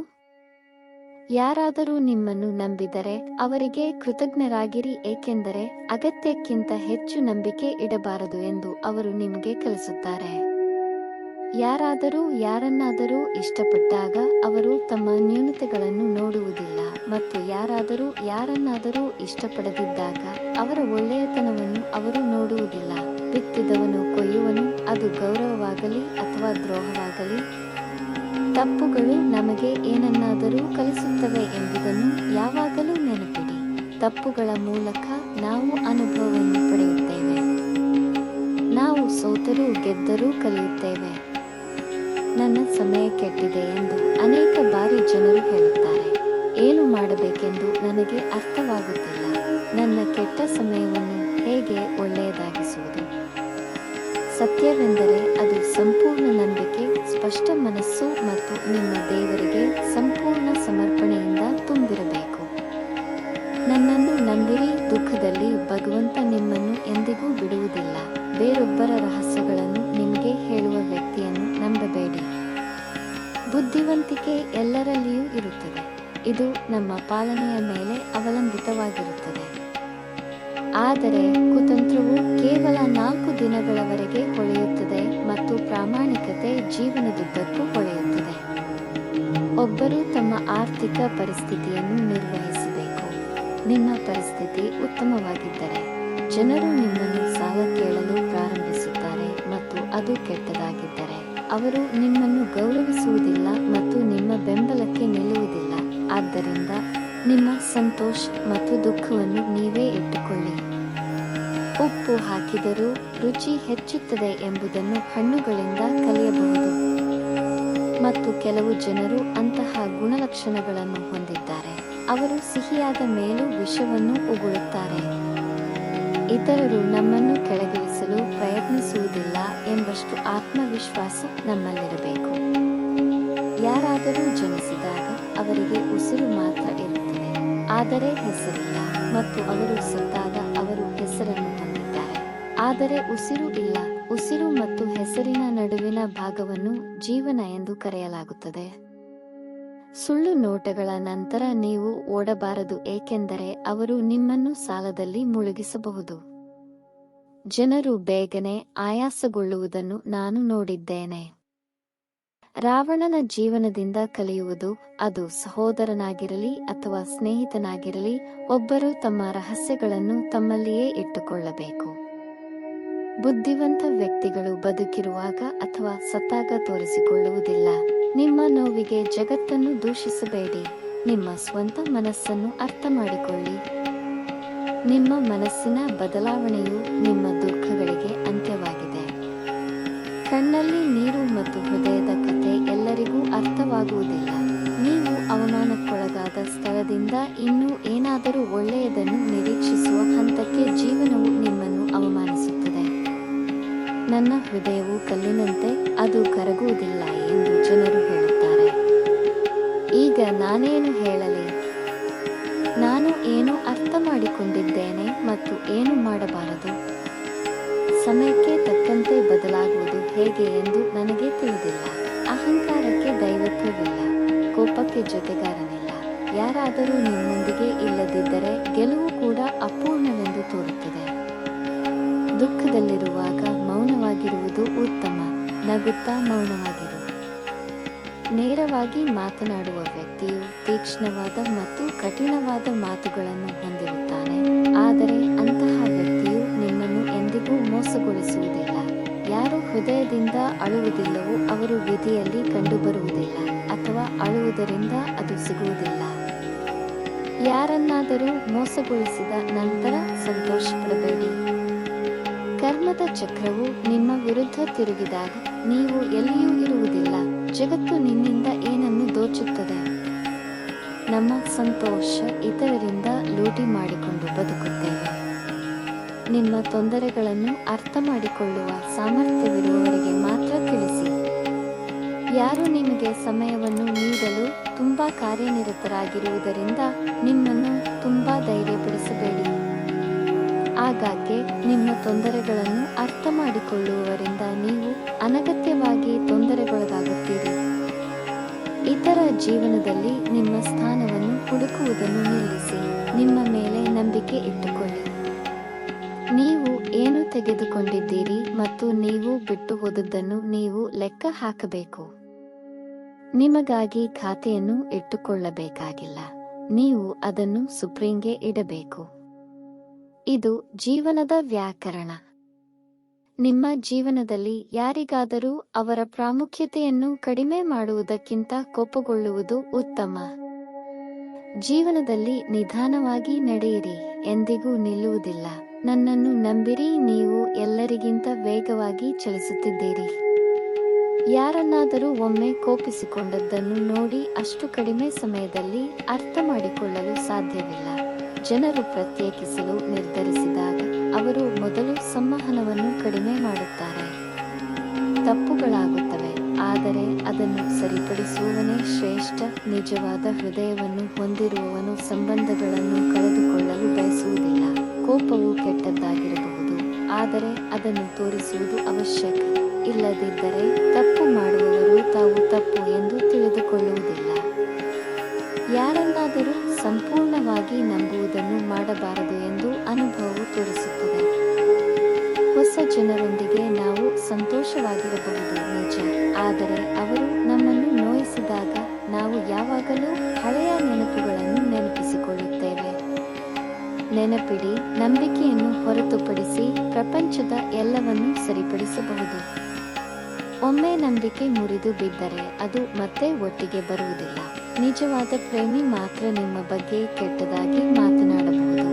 ಯಾರಾದರೂ ನಿಮ್ಮನ್ನು ನಂಬಿದರೆ ಅವರಿಗೆ ಕೃತಜ್ಞರಾಗಿರಿ, ಏಕೆಂದರೆ ಅಗತ್ಯಕ್ಕಿಂತ ಹೆಚ್ಚು ನಂಬಿಕೆ ಇಡಬಾರದು ಎಂದು ಅವರು ನಿಮಗೆ ಕಲಿಸುತ್ತಾರೆ. ಯಾರಾದರೂ ಯಾರನ್ನಾದರೂ ಇಷ್ಟಪಟ್ಟಾಗ ಅವರು ತಮ್ಮ ನ್ಯೂನತೆಗಳನ್ನು ನೋಡುವುದಿಲ್ಲ, ಮತ್ತು ಯಾರಾದರೂ ಯಾರನ್ನಾದರೂ ಇಷ್ಟಪಡದಿದ್ದಾಗ ಅವರ ಒಳ್ಳೆಯತನವನ್ನು ಅವರು ನೋಡುವುದಿಲ್ಲ. ಬಿತ್ತಿದವನು ಕೊಯ್ಯುವನು, ಅದು ಗೌರವವಾಗಲಿ ಅಥವಾ ದ್ರೋಹವಾಗಲಿ. ತಪ್ಪುಗಳು ನಮಗೆ ಏನನ್ನಾದರೂ ಕಲಿಸುತ್ತವೆ ಎಂಬುದನ್ನು ಯಾವಾಗಲೂ ನೆನಪಿಡಿ. ತಪ್ಪುಗಳ ಮೂಲಕ ನಾವು ಅನುಭವವನ್ನು ಪಡೆಯುತ್ತೇವೆ. ನಾವು ಸೋತರೂ ಗೆದ್ದರೂ ಕಲಿಯುತ್ತೇವೆ. ನನ್ನ ಸಮಯ ಕೆಟ್ಟಿದೆ ಎಂದು ಅನೇಕ ಬಾರಿ ಜನರು ಹೇಳುತ್ತಾರೆ. ಏನು ಮಾಡಬೇಕೆಂದು ನನಗೆ ಅರ್ಥವಾಗುತ್ತಿಲ್ಲ. ನನ್ನ ಕೆಟ್ಟ ಸಮಯವನ್ನು ಹೇಗೆ ಒಳ್ಳೆಯದಾಗಿಸುವುದು? ಸತ್ಯವೆಂದರೆ ಅದು ಸಂಪೂರ್ಣ ನಂಬಿಕೆ, ಸ್ಪಷ್ಟ ಮನಸ್ಸು ಮತ್ತು ನಿಮ್ಮ ದೇವರಿಗೆ ಸಂಪೂರ್ಣ ಸಮರ್ಪಣೆಯಿಂದ ತುಂಬಿರಬೇಕು. ನನ್ನನ್ನು ನಂಬಿರಿ, ದುಃಖದಲ್ಲಿ ಭಗವಂತ ನಿಮ್ಮನ್ನು ಎಂದಿಗೂ ಬಿಡುವುದಿಲ್ಲ. ಬೇರೊಬ್ಬರ ರಹಸ್ಯಗಳನ್ನು ನಿಮಗೆ ಹೇಳುವ ವ್ಯಕ್ತಿಯನ್ನು ನಂಬಬೇಡಿ. ಬುದ್ಧಿವಂತಿಕೆ ಎಲ್ಲರಲ್ಲಿಯೂ ಇರುತ್ತದೆ, ಇದು ನಮ್ಮ ಪಾಲನೆಯ ಮೇಲೆ ಅವಲಂಬಿತವಾಗಿರುತ್ತದೆ. ಆದರೆ ಕುತಂತ್ರವು ಕೇವಲ 4 ದಿನಗಳವರೆಗೆ ಹೊಳೆಯುತ್ತದೆ ಮತ್ತು ಪ್ರಾಮಾಣಿಕತೆ ಜೀವನದುದ್ದಕ್ಕೂ ಹೊಳೆಯುತ್ತದೆ. ಒಬ್ಬರು ತಮ್ಮ ಆರ್ಥಿಕ ಪರಿಸ್ಥಿತಿಯನ್ನು ನಿರ್ವಹಿಸಬೇಕು. ನಿಮ್ಮ ಪರಿಸ್ಥಿತಿ ಉತ್ತಮವಾಗಿದ್ದರೆ ಜನರು ನಿಮ್ಮನ್ನು ಸಾಲ ಕೇಳಲು ಪ್ರಾರಂಭಿಸುತ್ತಾರೆ, ಮತ್ತು ಅದು ಕೆಟ್ಟದಾಗಿದ್ದರೆ ಅವರು ನಿಮ್ಮನ್ನು ಗೌರವಿಸುವುದಿಲ್ಲ ಮತ್ತು ನಿಮ್ಮ ಬೆಂಬಲಕ್ಕೆ ನಿಲ್ಲುವುದಿಲ್ಲ. ಆದ್ದರಿಂದ ನಿಮ್ಮ ಸಂತೋಷ ಮತ್ತು ದುಃಖವನ್ನು ನೀವೇ ಇಟ್ಟುಕೊಳ್ಳಿ. ಉಪ್ಪು ಹಾಕಿದರೂ ರುಚಿ ಹೆಚ್ಚುತ್ತದೆ ಎಂಬುದನ್ನು ಹಣ್ಣುಗಳಿಂದ ಕಲಿಯಬಹುದು. ಮತ್ತು ಕೆಲವು ಜನರು ಅಂತಹ ಗುಣಲಕ್ಷಣಗಳನ್ನು ಹೊಂದಿದ್ದಾರೆ. ಅವರು ಸಿಹಿಯಾದ ಮೇಲೂ ವಿಷವನ್ನು ಉಗುಳುತ್ತಾರೆ. ಇತರರು ನಮ್ಮನ್ನು ಕೆಳಗಿಳಿಸಲು ಪ್ರಯತ್ನಿಸುವುದಿಲ್ಲ ಎಂಬಷ್ಟು ಆತ್ಮವಿಶ್ವಾಸ ನಮ್ಮಲ್ಲಿರಬೇಕು. ಯಾರಾದರೂ ಜನಿಸಿದಾಗ ಅವರಿಗೆ ಉಸಿರು ಮಾತ್ರ ಇರುತ್ತದೆ, ಆದರೆ ಹೆಸರಿಲ್ಲ, ಮತ್ತು ಅವರು ಸತ್ತಾಗ ಅವರು ಹೆಸರನ್ನು ಹೊಂದಿದ್ದಾರೆ, ಆದರೆ ಉಸಿರು ಇಲ್ಲ. ಉಸಿರು ಮತ್ತು ಹೆಸರಿನ ನಡುವಿನ ಭಾಗವನ್ನು ಜೀವನ ಎಂದು ಕರೆಯಲಾಗುತ್ತದೆ. ಸುಳ್ಳು ನೋಟಗಳ ನಂತರ ನೀವು ಓಡಬಾರದು, ಏಕೆಂದರೆ ಅವರು ನಿಮ್ಮನ್ನು ಸಾಲದಲ್ಲಿ ಮುಳುಗಿಸಬಹುದು. ಜನರು ಬೇಗನೆ ಆಯಾಸಗೊಳ್ಳುವುದನ್ನು ನಾನು ನೋಡಿದ್ದೇನೆ. ರಾವಣನ ಜೀವನದಿಂದ ಕಲಿಯುವುದು, ಅದು ಸಹೋದರನಾಗಿರಲಿ ಅಥವಾ ಸ್ನೇಹಿತನಾಗಿರಲಿ, ಒಬ್ಬರು ತಮ್ಮ ರಹಸ್ಯಗಳನ್ನು ತಮ್ಮಲ್ಲಿಯೇ ಇಟ್ಟುಕೊಳ್ಳಬೇಕು. ಬುದ್ಧಿವಂತ ವ್ಯಕ್ತಿಗಳು ಬದುಕಿರುವಾಗ ಅಥವಾ ಸತ್ತಾಗ ತೋರಿಸಿಕೊಳ್ಳುವುದಿಲ್ಲ. ನಿಮ್ಮ ನೋವಿಗೆ ಜಗತ್ತನ್ನು ದೂಷಿಸಬೇಡಿ. ನಿಮ್ಮ ಸ್ವಂತ ಮನಸ್ಸನ್ನು ಅರ್ಥ ಮಾಡಿಕೊಳ್ಳಿ. ನಿಮ್ಮ ಮನಸ್ಸಿನ ಬದಲಾವಣೆಯು ನಿಮ್ಮ ದುಃಖಗಳಿಗೆ ಅಂತ್ಯವಾಗಿದೆ. ಕಣ್ಣಲ್ಲಿ ನೀರು ಮತ್ತು ಹೃದಯದ ಕಥೆ ಎಲ್ಲರಿಗೂ ಅರ್ಥವಾಗುವುದಿಲ್ಲ. ನೀವು ಅವಮಾನಕ್ಕೊಳಗಾದ ಸ್ಥಳದಿಂದ ಇನ್ನೂ ಏನಾದರೂ ಒಳ್ಳೆಯದನ್ನು ನಿರೀಕ್ಷಿಸುವ ಹಂತಕ್ಕೆ ಜೀವನವು ನಿಮ್ಮನ್ನು ಅವಮಾನಿಸುತ್ತದೆ. ನನ್ನ ಹೃದಯವು ಕಲ್ಲಿನಂತೆ, ಅದು ಕರಗುವುದಿಲ್ಲ ಎಂದು ಜನರು ಹೇಳುತ್ತಾರೆ. ಈಗ ನಾನೇನು ಹೇಳಲಿ? ನಾನು ಏನು ಅರ್ಥ ಮಾಡಿಕೊಂಡಿದ್ದೇನೆ ಮತ್ತು ಏನು ಮಾಡಬಾರದು? ಸಮಯಕ್ಕೆ ತಕ್ಕಂತೆ ಬದಲಾಗುವುದು ಹೇಗೆ ಎಂದು ನನಗೆ ತಿಳಿದಿಲ್ಲ. ಅಹಂಕಾರಕ್ಕೆ ದೈವತ್ವವಿಲ್ಲ, ಕೋಪಕ್ಕೆ ಜೊತೆಗಾರನಿಲ್ಲ. ಯಾರಾದರೂ ನಿಮ್ಮೊಂದಿಗೆ ಇಲ್ಲದಿದ್ದರೆ ಗೆಲುವು ಕೂಡ ಅಪೂರ್ಣವೆಂದು ತೋರುತ್ತದೆ. ದುಃಖದಲ್ಲಿರುವಾಗ ಮೌನವಾಗಿರುವುದು ಉತ್ತಮ. ನಗುತ್ತಾ ಮೌನವಾಗಿರು. ನೇರವಾಗಿ ಮಾತನಾಡುವ ವ್ಯಕ್ತಿಯು ತೀಕ್ಷ್ಣವಾದ ಮತ್ತು ಕಠಿಣವಾದ ಮಾತುಗಳನ್ನು ಹೊಂದಿರುತ್ತಾನೆ, ಆದರೆ ಅಂತಹ ವ್ಯಕ್ತಿಯು ನಿಮ್ಮನ್ನು ಎಂದಿಗೂ ಭಾವಿಸುವುದಿಲ್ಲ. ಯಾರು ಹೃದಯದಿಂದ ಅಳುವುದಿಲ್ಲವೋ ಅವರು ವಿಧಿಯಲ್ಲಿ ಕಂಡುಬರುವುದಿಲ್ಲ ಅಥವಾ ಅಳುವುದರಿಂದ ಅದು ಸಿಗುವುದಿಲ್ಲ. ಯಾರನ್ನಾದರೂ ಮೋಸಗೊಳಿಸಿದ ನಂತರ ಸಂತೋಷಪಡಬೇಡಿ. ಕರ್ಮದ ಚಕ್ರವು ನಿಮ್ಮ ವಿರುದ್ಧ ತಿರುಗಿದಾಗ ನೀವು ಎಲ್ಲಿಯೂ ಇರುವುದಿಲ್ಲ. ಜಗತ್ತು ನಿನ್ನಿಂದ ಏನನ್ನು ದೋಚುತ್ತದೆ. ನಮ್ಮ ಸಂತೋಷ ಇತರರಿಂದ ಲೂಟಿ ಮಾಡಿಕೊಂಡು ಬದುಕುತ್ತೇವೆ. ನಿಮ್ಮ ತೊಂದರೆಗಳನ್ನು ಅರ್ಥ ಮಾಡಿಕೊಳ್ಳುವ ಸಾಮರ್ಥ್ಯವಿರುವವರಿಗೆ ಮಾತ್ರ ತಿಳಿಸಿ. ಯಾರು ನಿಮಗೆ ಸಮಯವನ್ನು ನೀಡಲು ತುಂಬಾ ಕಾರ್ಯನಿರತರಾಗಿರುವುದರಿಂದ ನಿಮ್ಮನ್ನು ತುಂಬಾ ಧೈರ್ಯಪಡಿಸಬೇಡಿ. ಆಗಾಗ್ಗೆ ನಿಮ್ಮ ತೊಂದರೆಗಳನ್ನು ಅರ್ಥ ಮಾಡಿಕೊಳ್ಳುವವರಿಂದ ನೀವು ಅನಗತ್ಯವಾಗಿ ತೊಂದರೆಗೊಳಗಾಗುತ್ತೀರಿ. ಇತರ ಜೀವನದಲ್ಲಿ ನಿಮ್ಮ ಸ್ಥಾನವನ್ನು ಹುಡುಕುವುದನ್ನು ನಿಲ್ಲಿಸಿ. ನಿಮ್ಮ ಮೇಲೆ ನಂಬಿಕೆ ಇಟ್ಟುಕೊಳ್ಳಿ. ನೀವು ಏನು ತೆಗೆದುಕೊಂಡಿದ್ದೀರಿ ಮತ್ತು ನೀವು ಬಿಟ್ಟು ಹೋದದ್ದನ್ನು ನೀವು ಲೆಕ್ಕ ಹಾಕಬೇಕು. ನಿಮಗಾಗಿ ಖಾತೆಯನ್ನು ಇಟ್ಟುಕೊಳ್ಳಬೇಕಾಗಿಲ್ಲ. ನೀವು ಅದನ್ನು ಸುಪ್ರೀಂಗೆ ಇಡಬೇಕು. ಇದು ಜೀವನದ ವ್ಯಾಕರಣ. ನಿಮ್ಮ ಜೀವನದಲ್ಲಿ ಯಾರಿಗಾದರೂ ಅವರ ಪ್ರಾಮುಖ್ಯತೆಯನ್ನು ಕಡಿಮೆ ಮಾಡುವುದಕ್ಕಿಂತ ಕೋಪಗೊಳ್ಳುವುದು ಉತ್ತಮ. ಜೀವನದಲ್ಲಿ ನಿಧಾನವಾಗಿ ನಡೆಯಿರಿ, ಎಂದಿಗೂ ನಿಲ್ಲುವುದಿಲ್ಲ. ನನ್ನನ್ನು ನಂಬಿರಿ, ನೀವು ಎಲ್ಲರಿಗಿಂತ ವೇಗವಾಗಿ ಚಲಿಸುತ್ತಿದ್ದೀರಿ. ಯಾರನ್ನಾದರೂ ಒಮ್ಮೆ ಕೋಪಿಸಿಕೊಂಡದ್ದನ್ನು ನೋಡಿ ಅಷ್ಟು ಕಡಿಮೆ ಸಮಯದಲ್ಲಿ ಅರ್ಥ ಮಾಡಿಕೊಳ್ಳಲು ಸಾಧ್ಯವಿಲ್ಲ. ಜನರು ಪ್ರತ್ಯೇಕಿಸಲು ನಿರ್ಧರಿಸಿದಾಗ ಅವರು ಮೊದಲು ಸಂವಹನವನ್ನು ಕಡಿಮೆ ಮಾಡುತ್ತಾರೆ. ತಪ್ಪುಗಳಾಗುತ್ತವೆ, ಆದರೆ ಅದನ್ನು ಸರಿಪಡಿಸುವವನೇ ಶ್ರೇಷ್ಠ. ನಿಜವಾದ ಹೃದಯವನ್ನು ಹೊಂದಿರುವವನು ಸಂಬಂಧಗಳನ್ನು ಕಳೆದುಕೊಳ್ಳಲು ಬಯಸುವುದಿಲ್ಲ. ಕೋಪವು ಕೆಟ್ಟದ್ದಾಗಿರಬಹುದು, ಆದರೆ ಅದನ್ನು ತೋರಿಸುವುದು ಅವಶ್ಯಕ. ಇಲ್ಲದಿದ್ದರೆ ತಪ್ಪು ಮಾಡುವವರು ತಾವು ತಪ್ಪು ಎಂದು ತಿಳಿದುಕೊಳ್ಳುವುದಿಲ್ಲ. ಯಾರನ್ನಾದರೂ ಸಂಪೂರ್ಣವಾಗಿ ನಂಬುವುದನ್ನು ಮಾಡಬಾರದು ಎಂದು ಅನುಭವವು ತೋರಿಸುತ್ತದೆ. ಹೊಸ ಜನರೊಂದಿಗೆ ನಾವು ಸಂತೋಷವಾಗಿರಬಹುದು ನಿಜ, ಆದರೆ ಅವರು ನಮ್ಮನ್ನು ನೋಯಿಸಿದಾಗ ನಾವು ಯಾವಾಗಲೂ ಹಳೆಯ ನೆನಪುಗಳನ್ನು ನೆನಪಿಸಿಕೊಳ್ಳುತ್ತೇವೆ. ನೆನಪಿಡಿ, ನಂಬಿಕೆಯನ್ನು ಹೊರತುಪಡಿಸಿ ಪ್ರಪಂಚದ ಎಲ್ಲವನ್ನೂ ಸರಿಪಡಿಸಬಹುದು. ಒಮ್ಮೆ ನಂಬಿಕೆ ಮುರಿದು ಬಿದ್ದರೆ ಅದು ಮತ್ತೆ ಒಟ್ಟಿಗೆ ಬರುವುದಿಲ್ಲ. ನಿಜವಾದ ಪ್ರೇಮಿ ಮಾತ್ರ ನಿಮ್ಮ ಬಗ್ಗೆ ಕೆಟ್ಟದಾಗಿ ಮಾತನಾಡಬಹುದು.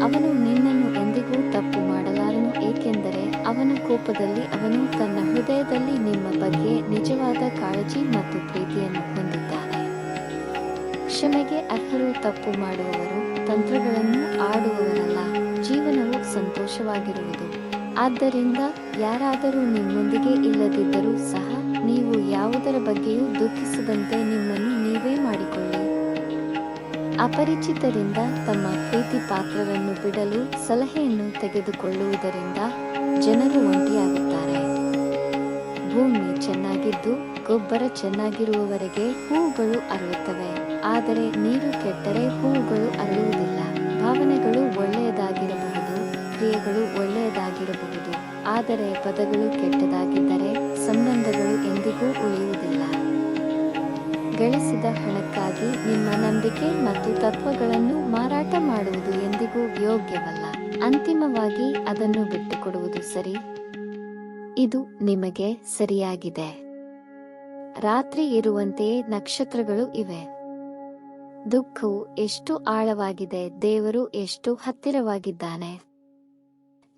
ಅವನು ನಿನ್ನನ್ನು ಎಂದಿಗೂ ತಪ್ಪು ಮಾಡಲಾರನು, ಏಕೆಂದರೆ ಅವನ ಕೋಪದಲ್ಲಿ ಅವನು ತನ್ನ ಹೃದಯದಲ್ಲಿ ನಿಮ್ಮ ಬಗ್ಗೆ ನಿಜವಾದ ಕಾಳಜಿ ಮತ್ತು ಪ್ರೀತಿಯನ್ನು ಹೊಂದಿದ್ದಾನೆ. ಕ್ಷಮೆಗೆ ಅರ್ಹರು ತಪ್ಪು ಮಾಡುವವರು, ತಂತ್ರಗಳನ್ನು ಆಡುವವರಲ್ಲ. ಜೀವನವು ಸಂತೋಷವಾಗಿರುವುದು. ಆದ್ದರಿಂದ ಯಾರಾದರೂ ನಿಮ್ಮೊಂದಿಗೆ ಇಲ್ಲದಿದ್ದರೂ ಸಹ ನೀವು ಯಾವುದರ ಬಗ್ಗೆಯೂ ದುಃಖಿಸದಂತೆ ನಿಮ್ಮನ್ನು ನೀವೇ ಮಾಡಿಕೊಳ್ಳಿ. ಅಪರಿಚಿತರಿಂದ ತಮ್ಮ ಪ್ರೀತಿ ಪಾತ್ರರನ್ನು ಬಿಡಲು ಸಲಹೆಯನ್ನು ತೆಗೆದುಕೊಳ್ಳುವುದರಿಂದ ಜನರು ಒಂಟಿಯಾಗುತ್ತಾರೆ. ಭೂಮಿ ಚೆನ್ನಾಗಿದ್ದು ಗೊಬ್ಬರ ಚೆನ್ನಾಗಿರುವವರೆಗೆ ಹೂವುಗಳು ಅರಳುತ್ತವೆ, ಆದರೆ ನೀರು ಕೆಟ್ಟರೆ ಹೂವುಗಳು ಅರಳುವುದಿಲ್ಲ. ಭಾವನೆಗಳು ಒಳ್ಳೆಯದಾಗಿರಬಹುದು, ಕ್ರಿಯೆಗಳು ಒಳ್ಳೆಯದಾಗಿರಬಹುದು, ಆದರೆ ಪದಗಳು ಕೆಟ್ಟದಾಗಿದ್ದರೆ ಸಂಬಂಧಗಳು ಎಂದಿಗೂ ಉಳಿಯುವುದಿಲ್ಲ. ಗಳಿಸಿದ ಹಣಕ್ಕಾಗಿ ನಿಮ್ಮ ನಂಬಿಕೆ ಮತ್ತು ತತ್ವಗಳನ್ನು ಮಾರಾಟ ಮಾಡುವುದು ಎಂದಿಗೂ ಯೋಗ್ಯವಲ್ಲ. ಅಂತಿಮವಾಗಿ ಅದನ್ನು ಬಿಟ್ಟುಕೊಡುವುದು ಸರಿ. ಇದು ನಿಮಗೆ ಸರಿಯಾಗಿದೆ. ರಾತ್ರಿ ಇರುವಂತೆಯೇ ನಕ್ಷತ್ರಗಳು ಇವೆ. ದುಃಖವು ಎಷ್ಟು ಆಳವಾಗಿದೆ, ದೇವರು ಎಷ್ಟು ಹತ್ತಿರವಾಗಿದ್ದಾನೆ.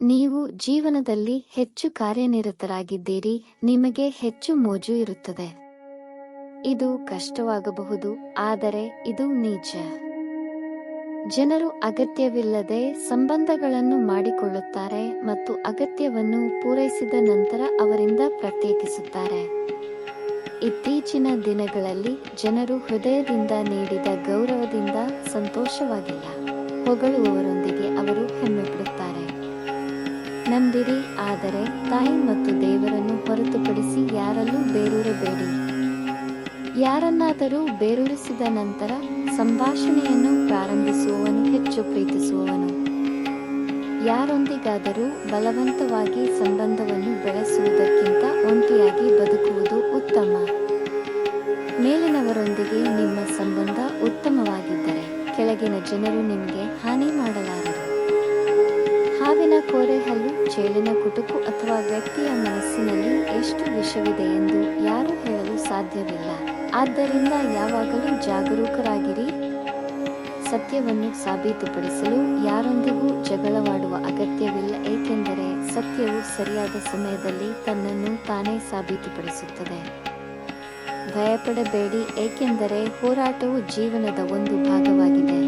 ನೀವು ಜೀವನದಲ್ಲಿ ಹೆಚ್ಚು ಕಾರ್ಯನಿರತರಾಗಿದ್ದೀರಿ, ನಿಮಗೆ ಹೆಚ್ಚು ಮೋಜು ಇರುತ್ತದೆ. ಇದು ಕಷ್ಟವಾಗಬಹುದು, ಆದರೆ ಇದು ನಿಜ. ಜನರು ಅಗತ್ಯವಿಲ್ಲದೆ ಸಂಬಂಧಗಳನ್ನು ಮಾಡಿಕೊಳ್ಳುತ್ತಾರೆ ಮತ್ತು ಅಗತ್ಯವನ್ನು ಪೂರೈಸಿದ ನಂತರ ಅವರಿಂದ ಪ್ರತ್ಯೇಕಿಸುತ್ತಾರೆ. ಇತ್ತೀಚಿನ ದಿನಗಳಲ್ಲಿ ಜನರು ಹೃದಯದಿಂದ ನೀಡಿದ ಗೌರವದಿಂದ ಸಂತೋಷವಾಗಿಲ್ಲ. ಹೊಗಳುವವರೊಂದಿಗೆ ಅವರು ಹೆಮ್ಮೆಪಡುತ್ತಾರೆ. ನಂಬಿರಿ, ಆದರೆ ತಾಯಿ ಮತ್ತು ದೇವರನ್ನು ಹೊರತುಪಡಿಸಿ ಯಾರಲ್ಲೂ ಬೇರೂರಬೇಡಿ. ಯಾರನ್ನಾದರೂ ಬೇರೂರಿಸಿದ ನಂತರ ಸಂಭಾಷಣೆಯನ್ನು ಪ್ರಾರಂಭಿಸುವವನು ಹೆಚ್ಚು ಪ್ರೀತಿಸುವವನು. ಯಾರೊಂದಿಗಾದರೂ ಬಲವಂತವಾಗಿ ಸಂಬಂಧವನ್ನು ಬೆಳೆಸುವುದಕ್ಕಿಂತ ಒಂಟಿಯಾಗಿ ಬದುಕುವುದು ಉತ್ತಮ. ಮೇಲಿನವರೊಂದಿಗೆ ನಿಮ್ಮ ಸಂಬಂಧ ಉತ್ತಮವಾಗಿದ್ದರೆ ಕೆಳಗಿನ ಜನರು ನಿಮಗೆ ಹಾನಿ ಮಾಡಲಾರರು. ಹಾವಿನ ಹಲ್ಲಿನ ಕೋರೆಹಲ್ಲು, ಚೇಳಿನ ಕುಟುಕು ಅಥವಾ ವ್ಯಕ್ತಿಯ ಮನಸ್ಸಿನಲ್ಲಿ ಎಷ್ಟು ವಿಷವಿದೆ ಎಂದು ಯಾರೂ ಹೇಳಲು ಸಾಧ್ಯವಿಲ್ಲ. ಆದ್ದರಿಂದ ಯಾವಾಗಲೂ ಜಾಗರೂಕರಾಗಿರಿ. ಸತ್ಯವನ್ನು ಸಾಬೀತುಪಡಿಸಲು ಯಾರೊಂದಿಗೂ ಜಗಳವಾಡುವ ಅಗತ್ಯವಿಲ್ಲ, ಏಕೆಂದರೆ ಸತ್ಯವು ಸರಿಯಾದ ಸಮಯದಲ್ಲಿ ತನ್ನನ್ನು ತಾನೇ ಸಾಬೀತುಪಡಿಸುತ್ತದೆ. ಭಯಪಡಬೇಡಿ, ಏಕೆಂದರೆ ಹೋರಾಟವು ಜೀವನದ ಒಂದು ಭಾಗವಾಗಿದೆ.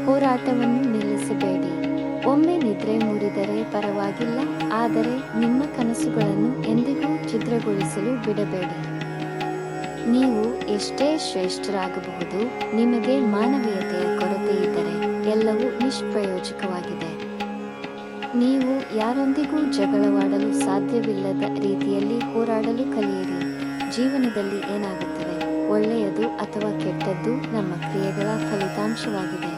ಹೋರಾಟವನ್ನು ನಿಲ್ಲಿಸಬೇಡಿ. ಒಮ್ಮೆ ನಿದ್ರೆ ಮುರಿದರೆ ಪರವಾಗಿಲ್ಲ, ಆದರೆ ನಿಮ್ಮ ಕನಸುಗಳನ್ನು ಎಂದಿಗೂ ಛಿದ್ರಗೊಳಿಸಲು ಬಿಡಬೇಡಿ. ನೀವು ಎಷ್ಟೇ ಶ್ರೇಷ್ಠರಾಗಬಹುದು, ನಿಮಗೆ ಮಾನವೀಯತೆಯ ಕೊರತೆ ಇದ್ದರೆ ಎಲ್ಲವೂ ನಿಷ್ಪ್ರಯೋಜಕವಾಗಿದೆ. ನೀವು ಯಾರೊಂದಿಗೂ ಜಗಳವಾಡಲು ಸಾಧ್ಯವಿಲ್ಲದ ರೀತಿಯಲ್ಲಿ ಹೋರಾಡಲು ಕಲಿಯಿರಿ. ಜೀವನದಲ್ಲಿ ಏನಾಗುತ್ತದೆ, ಒಳ್ಳೆಯದು ಅಥವಾ ಕೆಟ್ಟದ್ದು ನಮ್ಮ ಕ್ರಿಯೆಗಳ ಫಲಿತಾಂಶವಾಗಿದೆ.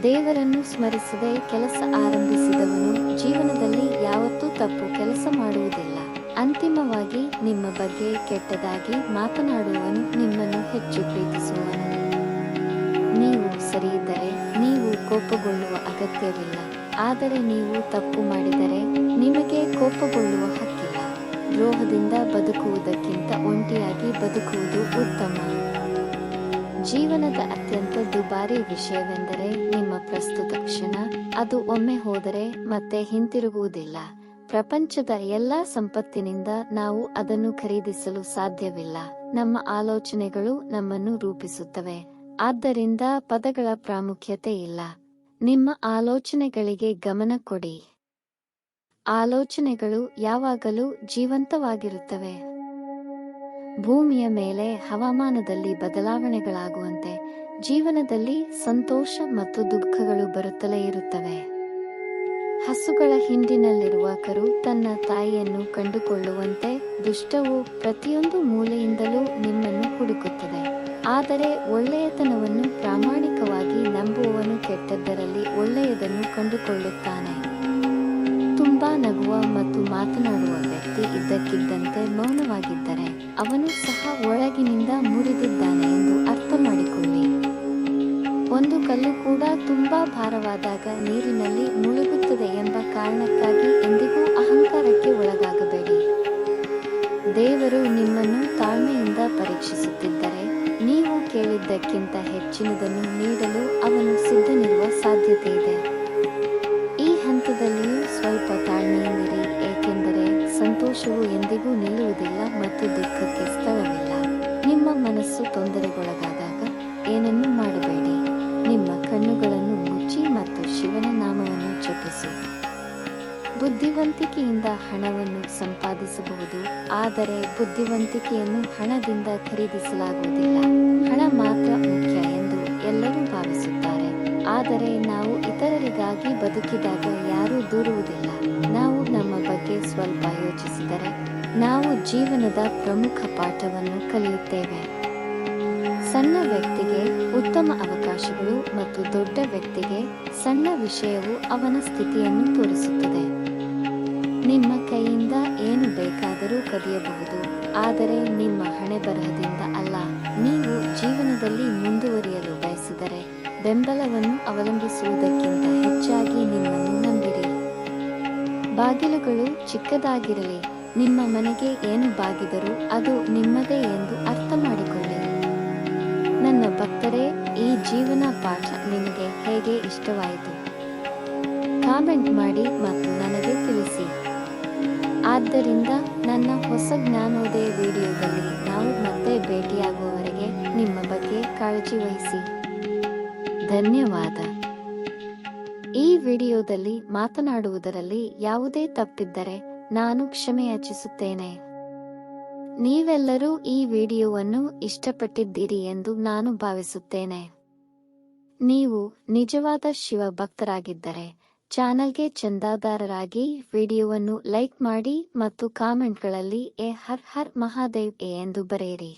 ದೇವರನ್ನು ಸ್ಮರಿಸದೆ ಕೆಲಸ ಆರಂಭಿಸಿದವನು ಜೀವನದಲ್ಲಿ ಯಾವತ್ತೂ ತಪ್ಪು ಕೆಲಸ ಮಾಡುವುದಿಲ್ಲ. ಅಂತಿಮವಾಗಿ ನಿಮ್ಮ ಬಗ್ಗೆ ಕೆಟ್ಟದಾಗಿ ಮಾತನಾಡುವವನು ನಿಮ್ಮನ್ನು ಹೆಚ್ಚು ಪ್ರೀತಿಸುವನು. ನೀವು ಸರಿಯಿದ್ದರೆ ನೀವು ಕೋಪಗೊಳ್ಳುವ ಅಗತ್ಯವಿಲ್ಲ, ಆದರೆ ನೀವು ತಪ್ಪು ಮಾಡಿದರೆ ನಿಮಗೆ ಕೋಪಗೊಳ್ಳುವ ಹಕ್ಕಿಲ್ಲ. ದ್ರೋಹದಿಂದ ಬದುಕುವುದಕ್ಕಿಂತ ಒಂಟಿಯಾಗಿ ಬದುಕುವುದು ಉತ್ತಮ. ಜೀವನದ ಅತ್ಯಂತ ದುಬಾರಿ ವಿಷಯವೆಂದರೆ ನಿಮ್ಮ ಪ್ರಸ್ತುತ ಕ್ಷಣ. ಅದು ಒಮ್ಮೆ ಹೋದರೆ ಮತ್ತೆ ಹಿಂತಿರುಗುವುದಿಲ್ಲ. ಪ್ರಪಂಚದ ಎಲ್ಲಾ ಸಂಪತ್ತಿನಿಂದ ನಾವು ಅದನ್ನು ಖರೀದಿಸಲು ಸಾಧ್ಯವಿಲ್ಲ. ನಮ್ಮ ಆಲೋಚನೆಗಳು ನಮ್ಮನ್ನು ರೂಪಿಸುತ್ತವೆ, ಆದ್ದರಿಂದ ಪದಗಳ ಪ್ರಾಮುಖ್ಯತೆ ಇಲ್ಲ. ನಿಮ್ಮ ಆಲೋಚನೆಗಳಿಗೆ ಗಮನ ಕೊಡಿ. ಆಲೋಚನೆಗಳು ಯಾವಾಗಲೂ ಜೀವಂತವಾಗಿರುತ್ತವೆ. ಭೂಮಿಯ ಮೇಲೆ ಹವಾಮಾನದಲ್ಲಿ ಬದಲಾವಣೆಗಳಾಗುವಂತೆ ಜೀವನದಲ್ಲಿ ಸಂತೋಷ ಮತ್ತು ದುಃಖಗಳು ಬರುತ್ತಲೇ ಇರುತ್ತವೆ. ಹಸುಗಳ ಹಿಂಡಿನಲ್ಲಿರುವ ಕರು ತನ್ನ ತಾಯಿಯನ್ನು ಕಂಡುಕೊಳ್ಳುವಂತೆ ದುಷ್ಟವು ಪ್ರತಿಯೊಂದು ಮೂಲೆಯಿಂದಲೂ ನಿಮ್ಮನ್ನು ಹುಡುಕುತ್ತದೆ. ಆದರೆ ಒಳ್ಳೆಯತನವನ್ನು ಪ್ರಾಮಾಣಿಕವಾಗಿ ನಂಬುವವನು ಕೆಟ್ಟದ್ದರಲ್ಲಿ ಒಳ್ಳೆಯದನ್ನು ಕಂಡುಕೊಳ್ಳುತ್ತಾನೆ. ತುಂಬಾ ನಗುವ ಮತ್ತು ಮಾತನಾಡುವ ವ್ಯಕ್ತಿ ಇದ್ದಕ್ಕಿದ್ದಂತೆ ಮೌನವಾಗಿದ್ದರೆ ಅವನು ಸಹ ಒಳಗಿನಿಂದ ಮುರಿದಿದ್ದಾನೆ ಎಂದು ಅರ್ಥ ಮಾಡಿಕೊಳ್ಳಿ. ಒಂದು ಕಲ್ಲು ಕೂಡ ತುಂಬಾ ಭಾರವಾದಾಗ ನೀರಿನಲ್ಲಿ ಮುಳುಗುತ್ತದೆ ಎಂಬ ಕಾರಣಕ್ಕಾಗಿ ಎಂದಿಗೂ ಅಹಂಕಾರಕ್ಕೆ ಒಳಗಾಗಬೇಡಿ. ದೇವರು ನಿಮ್ಮನ್ನು ತಾಳ್ಮೆಯಿಂದ ಪರೀಕ್ಷಿಸುತ್ತಿದ್ದರೆ ನೀವು ಕೇಳಿದ್ದಕ್ಕಿಂತ ಹೆಚ್ಚಿನದನ್ನು ನೀಡಲು ಅವನು ಸಿದ್ಧನಿರುವ ಸಾಧ್ಯತೆ ಇದೆ. ಈ ಹಂತದಲ್ಲಿಯೂ ಸ್ವಲ್ಪ ತಾಳ್ಮೆಯಿಂದಿರಿ, ಏಕೆಂದರೆ ಸಂತೋಷವು ಎಂದಿಗೂ ನಿಲ್ಲುವುದಿಲ್ಲ ಮತ್ತು ದುಃಖಕ್ಕೆ ಸ್ಥಳವಿಲ್ಲ. ನಿಮ್ಮ ಮನಸ್ಸು ತೊಂದರೆಗೊಳಗಾದಾಗ ಏನನ್ನೂ ಮಾಡಬೇಡಿ. ನಿಮ್ಮ ಕಣ್ಣುಗಳನ್ನು ಮುಚ್ಚಿ ಮತ್ತು ಶಿವನ ನಾಮವನ್ನು ಜಪಿಸು. ಬುದ್ಧಿವಂತಿಕೆಯಿಂದ ಹಣವನ್ನು ಸಂಪಾದಿಸಬಹುದು, ಆದರೆ ಬುದ್ಧಿವಂತಿಕೆಯನ್ನು ಹಣದಿಂದ ಖರೀದಿಸಲಾಗುವುದಿಲ್ಲ. ಹಣ ಮಾತ್ರ ಮುಖ್ಯ ಎಂದು ಎಲ್ಲರೂ ಭಾವಿಸುತ್ತಾರೆ, ಆದರೆ ನಾವು ಇತರರಿಗಾಗಿ ಬದುಕಿದಾಗ ಯಾರೂ ದೂರುವುದಿಲ್ಲ. ನಾವು ನಮ್ಮ ಬಗ್ಗೆ ಸ್ವಲ್ಪ ಯೋಚಿಸಿದರೆ ನಾವು ಜೀವನದ ಪ್ರಮುಖ ಪಾಠವನ್ನು ಕಲಿಯುತ್ತೇವೆ. ಸಣ್ಣ ವ್ಯಕ್ತಿಗೆ ಉತ್ತಮ ಅವಕಾಶಗಳು ಮತ್ತು ದೊಡ್ಡ ವ್ಯಕ್ತಿಗೆ ಸಣ್ಣ ವಿಷಯವು ಅವನ ಸ್ಥಿತಿಯನ್ನು ತೋರಿಸುತ್ತದೆ. ನಿಮ್ಮ ಕೈಯಿಂದ ಏನು ಬೇಕಾದರೂ ಕದಿಯಬಹುದು, ಆದರೆ ನಿಮ್ಮ ಹಣೆಬರಹದಿಂದ ಅಲ್ಲ. ನೀವು ಜೀವನದಲ್ಲಿ ಮುಂದುವರಿಯಲು ಬಯಸಿದರೆ ಬೆಂಬಲವನ್ನು ಅವಲಂಬಿಸುವುದಕ್ಕಿಂತ ಹೆಚ್ಚಾಗಿ ನಿಮ್ಮನ್ನು ನಂಬಿರಿ. ಬಾಗಿಲುಗಳು ಚಿಕ್ಕದಾಗಿರಲಿ, ನಿಮ್ಮ ಮನೆಗೆ ಏನು ಬಾಗಿದರೂ ಅದು ನಿಮ್ಮದೇ ಎಂದು ಅರ್ಥ ಮಾಡಿಕೊಳ್ಳಿ. ನನ್ನ ಭಕ್ತರೇ, ಈ ಜೀವನ ಪಾಠ ನಿಮಗೆ ಹೇಗೆ ಇಷ್ಟವಾಯಿತು? ಕಾಮೆಂಟ್ ಮಾಡಿ ಮತ್ತು ನನಗೆ ತಿಳಿಸಿ. ಆದ್ದರಿಂದ ನನ್ನ ಹೊಸ ಜ್ಞಾನೋದಯ ವಿಡಿಯೋದಲ್ಲಿ ನಾವು ಮತ್ತೆ ಭೇಟಿಯಾಗುವವರೆಗೆ ನಿಮ್ಮ ಬಗ್ಗೆ ಕಾಳಜಿ ವಹಿಸಿ. ಧನ್ಯವಾದ. ಈ ವಿಡಿಯೋದಲ್ಲಿ ಮಾತನಾಡುವುದರಲ್ಲಿ ಯಾವುದೇ ತಪ್ಪಿದ್ದರೆ ನಾನು ಕ್ಷಮೆಯಾಚಿಸುತ್ತೇನೆ. ನೀವೆಲ್ಲರೂ ಈ ವಿಡಿಯೋವನ್ನು ಇಷ್ಟಪಟ್ಟಿದ್ದೀರಿ ಎಂದು ನಾನು ಭಾವಿಸುತ್ತೇನೆ. ನೀವು ನಿಜವಾದ ಶಿವ ಭಕ್ತರಾಗಿದ್ದರೆ ಚಾನಲ್ಗೆ ಚಂದಾದಾರರಾಗಿ ವಿಡಿಯೋವನ್ನು ಲೈಕ್ ಮಾಡಿ ಮತ್ತು ಕಾಮೆಂಟ್ಗಳಲ್ಲಿ ಹರ್ ಹರ್ ಮಹಾದೇವ್ ಎಂದು ಬರೆಯಿರಿ.